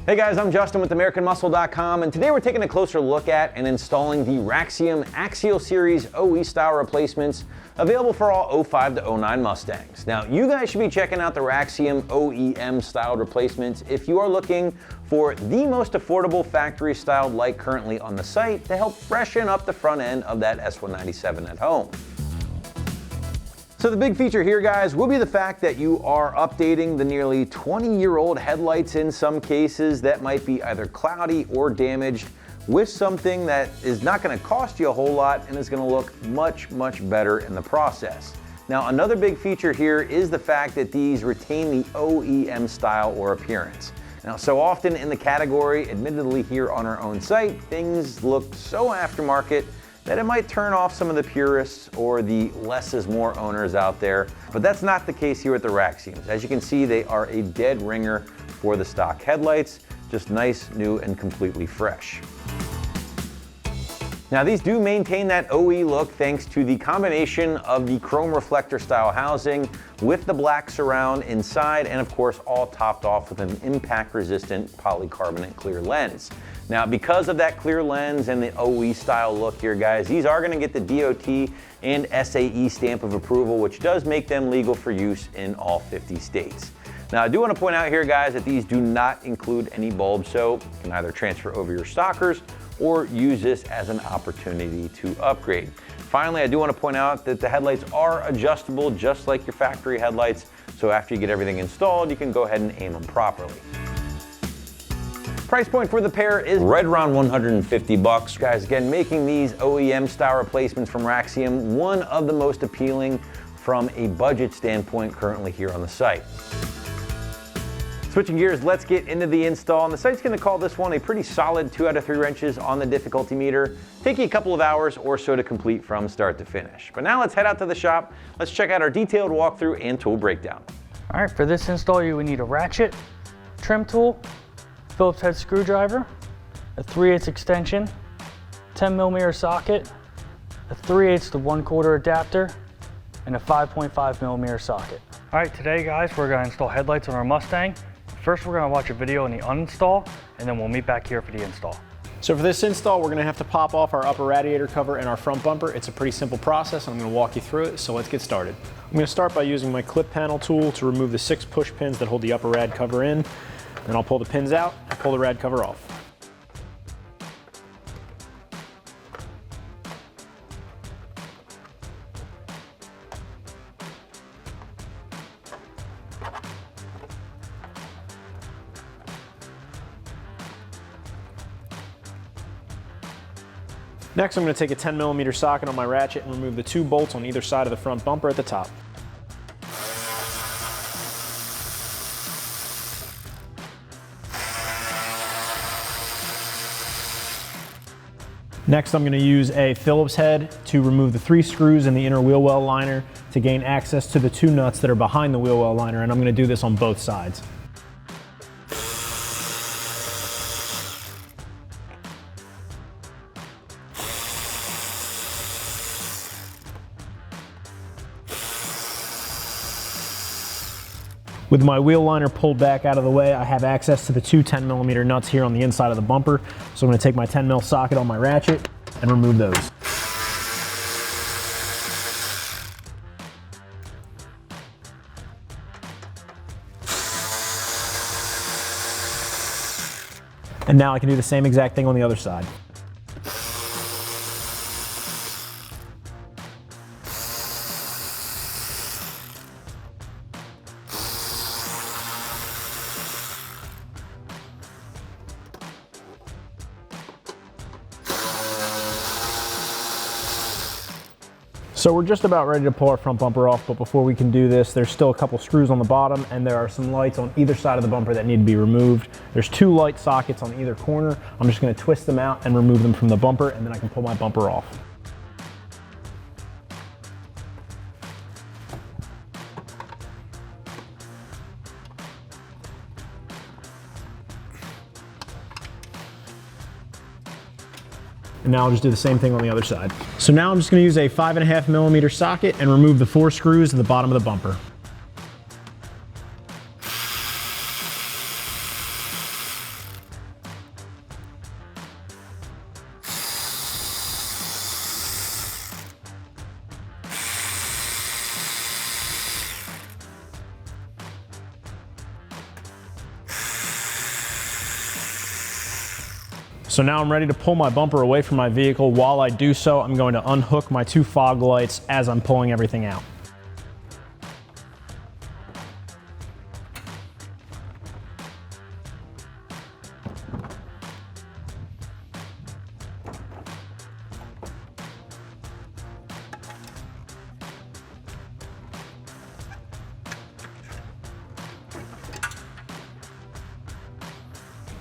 Hey guys, I'm Justin with AmericanMuscle.com, and today we're taking a closer look at and installing the Raxiom Axial Series OE style replacements available for all 05 to 09 Mustangs. Now, you guys should be checking out the Raxiom OEM style replacements if you are looking for the most affordable factory styled light currently on the site to help freshen up the front end of that S197 at home. So the big feature here, guys, will be the fact that you are updating the nearly 20-year-old headlights in some cases that might be either cloudy or damaged with something that is not going to cost you a whole lot and is going to look much, much better in the process. Now, another big feature here is the fact that these retain the OEM style or appearance. Now, so often in the category, admittedly here on our own site, things look so aftermarket that it might turn off some of the purists or the less is more owners out there. But that's not the case here at the Raxioms. As you can see, they are a dead ringer for the stock headlights, just nice, new, and completely fresh. Now, these do maintain that OE look thanks to the combination of the chrome reflector style housing with the black surround inside, and of course all topped off with an impact resistant polycarbonate clear lens. Now, because of that clear lens and the OE style look here, guys, these are going to get the DOT and SAE stamp of approval, which does make them legal for use in all 50 states. Now, I do want to point out here, guys, that these do not include any bulbs, so you can either transfer over your stockers or use this as an opportunity to upgrade. Finally, I do want to point out that the headlights are adjustable just like your factory headlights, so after you get everything installed, you can go ahead and aim them properly. Price point for the pair is right around 150 bucks. Guys, again, making these OEM style replacements from Raxiom one of the most appealing from a budget standpoint currently here on the site. Switching gears, let's get into the install. And the site's going to call this one a pretty solid 2 out of 3 wrenches on the difficulty meter, taking a couple of hours or so to complete from start to finish. But now let's head out to the shop. Let's check out our detailed walkthrough and tool breakdown. All right, for this install, you would need a ratchet, trim tool, Phillips head screwdriver, a 3/8 extension, 10mm socket, a 3/8 to 1/4 adapter, and a 5.5mm socket. All right, today, guys, we're going to install headlights on our Mustang. First, we're going to watch a video on the uninstall, and then we'll meet back here for the install. So for this install, we're going to have to pop off our upper radiator cover and our front bumper. It's a pretty simple process. I'm going to walk you through it, so let's get started. I'm going to start by using my clip panel tool to remove the 6 push pins that hold the upper rad cover in. Then I'll pull the pins out and pull the rad cover off. Next, I'm going to take a 10mm socket on my ratchet and remove the 2 bolts on either side of the front bumper at the top. Next, I'm going to use a Phillips head to remove the 3 screws in the inner wheel well liner to gain access to the 2 nuts that are behind the wheel well liner, and I'm going to do this on both sides. With my wheel liner pulled back out of the way, I have access to the 2 10mm nuts here on the inside of the bumper. So I'm going to take my 10mm socket on my ratchet and remove those. And now I can do the same exact thing on the other side. So we're just about ready to pull our front bumper off, but before we can do this, there's still a couple screws on the bottom, and there are some lights on either side of the bumper that need to be removed. There's 2 light sockets on either corner. I'm just going to twist them out and remove them from the bumper, and then I can pull my bumper off. And now I'll just do the same thing on the other side. So now I'm just going to use a 5.5mm socket and remove the 4 screws at the bottom of the bumper. So now I'm ready to pull my bumper away from my vehicle. While I do so, I'm going to unhook my 2 fog lights as I'm pulling everything out.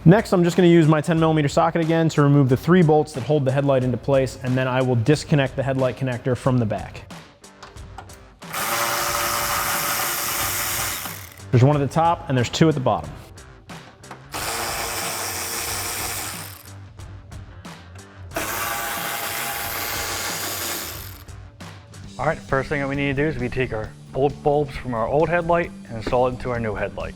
Next, I'm just going to use my 10mm socket again to remove the 3 bolts that hold the headlight into place, and then I will disconnect the headlight connector from the back. There's one at the top and there's 2 at the bottom. All right, first thing that we need to do is we take our old bulbs from our old headlight and install it into our new headlight.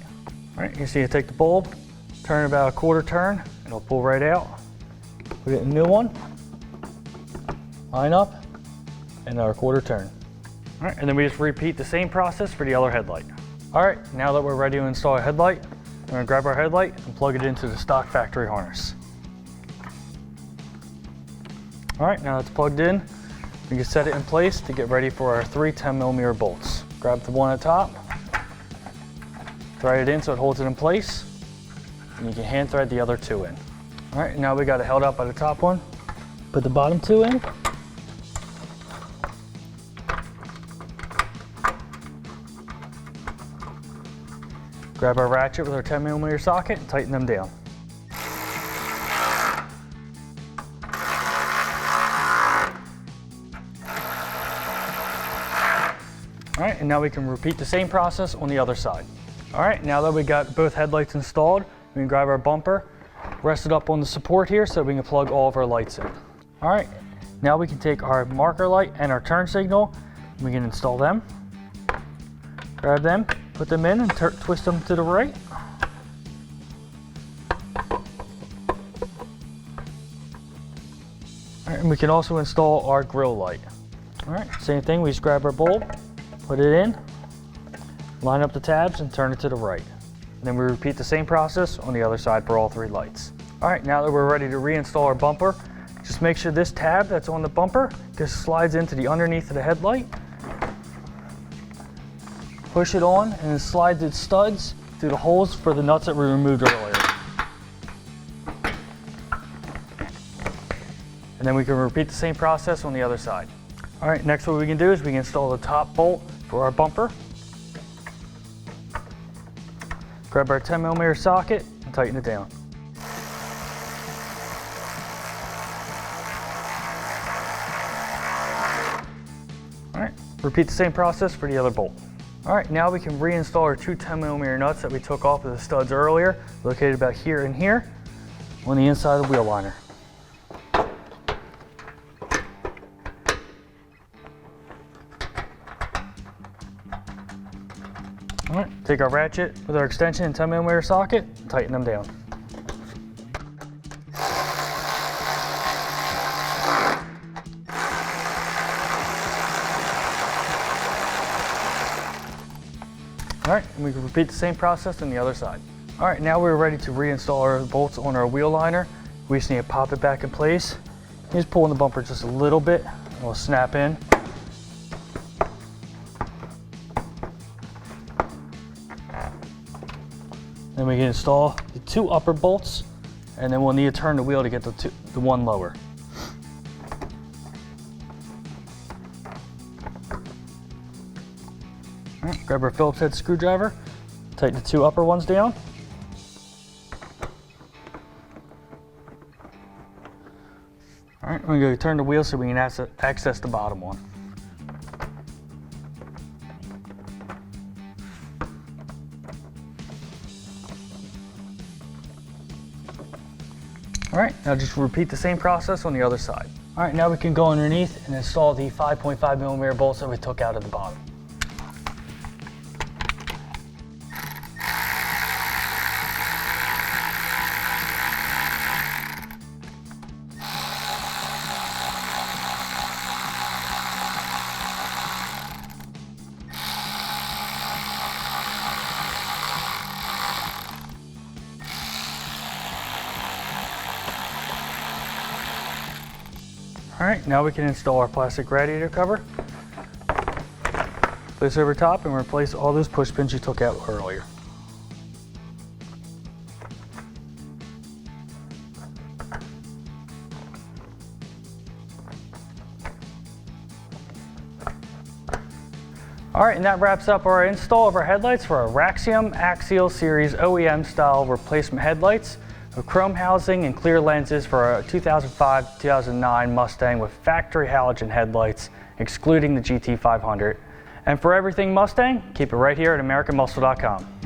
All right, you see you take the bulb, turn about a quarter turn, it'll pull right out. Put it in a new one, line up, and our quarter turn. All right, and then we just repeat the same process for the other headlight. All right, now that we're ready to install a headlight, we're gonna grab our headlight and plug it into the stock factory harness. All right, now it's plugged in. We can set it in place to get ready for our 3 10mm bolts. Grab the one at the top, thread it in so it holds it in place, and you can hand thread the other 2 in. All right, now we got it held up by the top one. Put the bottom 2 in. Grab our ratchet with our 10mm socket and tighten them down. All right, and now we can repeat the same process on the other side. All right, now that we got both headlights installed, we can grab our bumper, rest it up on the support here so we can plug all of our lights in. All right, now we can take our marker light and our turn signal, we can install them. Grab them, put them in and twist them to the right. All right, and we can also install our grill light. All right, same thing, we just grab our bulb, put it in, line up the tabs and turn it to the right. And then we repeat the same process on the other side for all 3 lights. All right, now that we're ready to reinstall our bumper, just make sure this tab that's on the bumper just slides into the underneath of the headlight. Push it on and then slide the studs through the holes for the nuts that we removed earlier. And then we can repeat the same process on the other side. All right, next what we can do is we can install the top bolt for our bumper. Grab our 10mm socket and tighten it down. All right, repeat the same process for the other bolt. All right, now we can reinstall our 2 10mm nuts that we took off of the studs earlier, located about here and here, on the inside of the wheel liner. All right, take our ratchet with our extension and 10mm socket and tighten them down. All right, and we can repeat the same process on the other side. All right, now we're ready to reinstall our bolts on our wheel liner. We just need to pop it back in place. You just pull on the bumper just a little bit, and it'll snap in. Then we can install the 2 upper bolts, and then we'll need to turn the wheel to get the one lower. All right, grab our Phillips head screwdriver, tighten the 2 upper ones down. All right, we're going to turn the wheel so we can access the bottom one. All right, now just repeat the same process on the other side. All right, now we can go underneath and install the 5.5mm bolts that we took out of the bottom. All right, now we can install our plastic radiator cover. Place over top and replace all those push pins you took out earlier. All right, and that wraps up our install of our headlights for our Raxiom Axial Series OEM style replacement headlights with chrome housing and clear lenses for our 2005-2009 Mustang with factory halogen headlights, excluding the GT500. And for everything Mustang, keep it right here at AmericanMuscle.com.